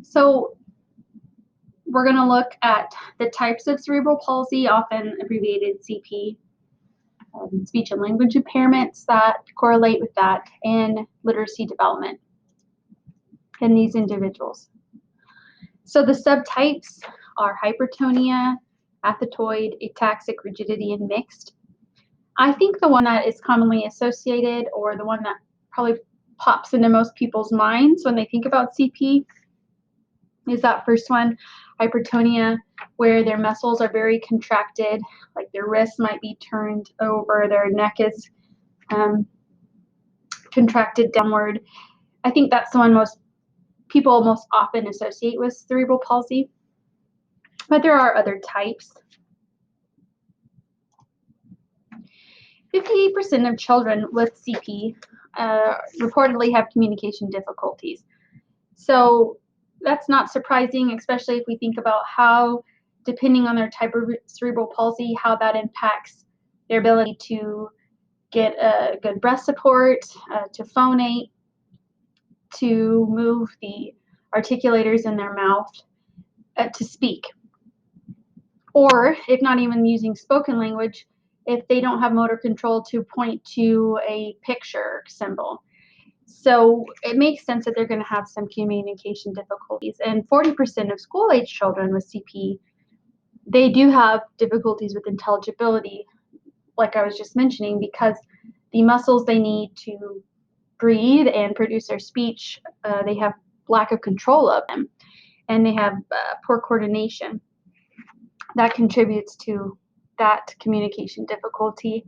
So we're going to look at the types of cerebral palsy, often abbreviated CP, speech and language impairments that correlate with that, and literacy development in these individuals. So the subtypes are hypertonia, athetoid, ataxic, rigidity, and mixed. I think the one that is commonly associated, or the one that probably pops into most people's minds when they think about CP, is that first one, hypertonia, where their muscles are very contracted, like their wrists might be turned over, their neck is contracted downward. I think that's the one most people most often associate with cerebral palsy, but there are other types. 58% of children with CP reportedly have communication difficulties. So that's not surprising, especially if we think about how, depending on their type of cerebral palsy, how that impacts their ability to get a good breath support, to phonate, to move the articulators in their mouth, to speak. Or if not even using spoken language, if they don't have motor control to point to a picture symbol. So it makes sense that they're going to have some communication difficulties. And 40% of school-age children with CP, they do have difficulties with intelligibility, like I was just mentioning, because the muscles they need to breathe and produce their speech, they have lack of control of them, and they have poor coordination. That contributes to that communication difficulty.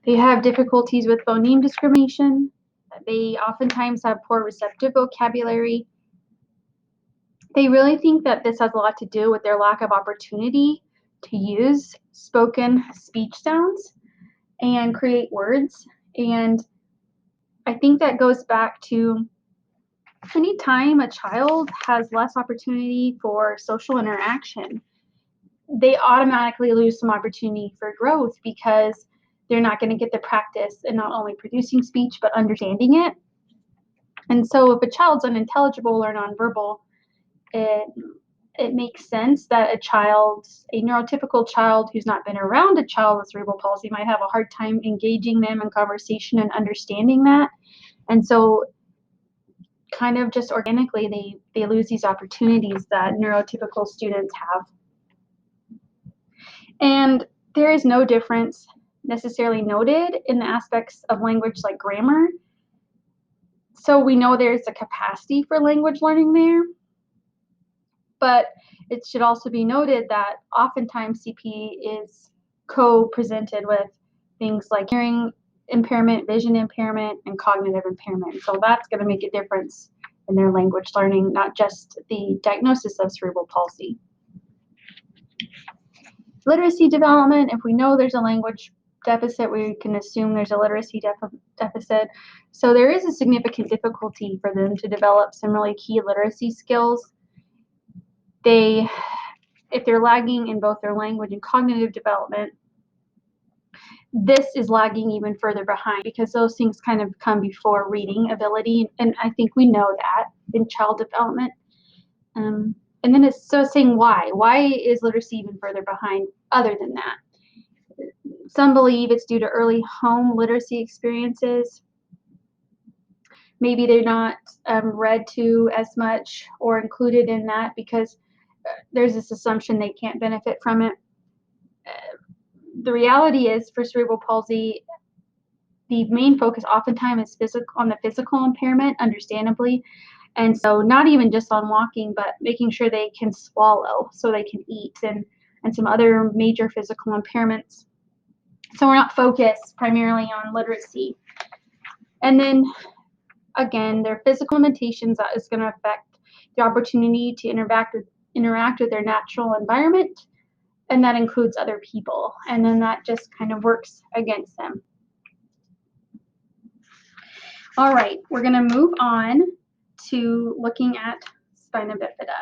They have difficulties with phoneme discrimination. They oftentimes have poor receptive vocabulary. They really think that this has a lot to do with their lack of opportunity to use spoken speech sounds and create words. And I think that goes back to anytime a child has less opportunity for social interaction, they automatically lose some opportunity for growth because they're not going to get the practice in not only producing speech but understanding it. And so if a child's unintelligible or nonverbal, it makes sense that a neurotypical child who's not been around a child with cerebral palsy might have a hard time engaging them in conversation and understanding that. And so kind of just organically, they lose these opportunities that neurotypical students have. And there is no difference necessarily noted in the aspects of language like grammar. So we know there's a capacity for language learning there, but it should also be noted that oftentimes CP is co-presented with things like hearing impairment, vision impairment, and cognitive impairment. So that's going to make a difference in their language learning, not just the diagnosis of cerebral palsy. Literacy development, if we know there's a language deficit, we can assume there's a literacy deficit. So there is a significant difficulty for them to develop some really key literacy skills. If they're lagging in both their language and cognitive development, this is lagging even further behind because those things kind of come before reading ability, and I think we know that in child development. And then it's so saying why is literacy even further behind other than that? Some believe it's due to early home literacy experiences. Maybe they're not read to as much or included in that because there's this assumption they can't benefit from it. The reality is, for cerebral palsy, the main focus oftentimes is on the physical impairment, understandably. And so not even just on walking, but making sure they can swallow so they can eat, and some other major physical impairments. So we're not focused primarily on literacy. And then, again, their physical limitations that is going to affect the opportunity to interact with their natural environment, and that includes other people. And then that just kind of works against them. All right, we're going to move on to looking at spina bifida.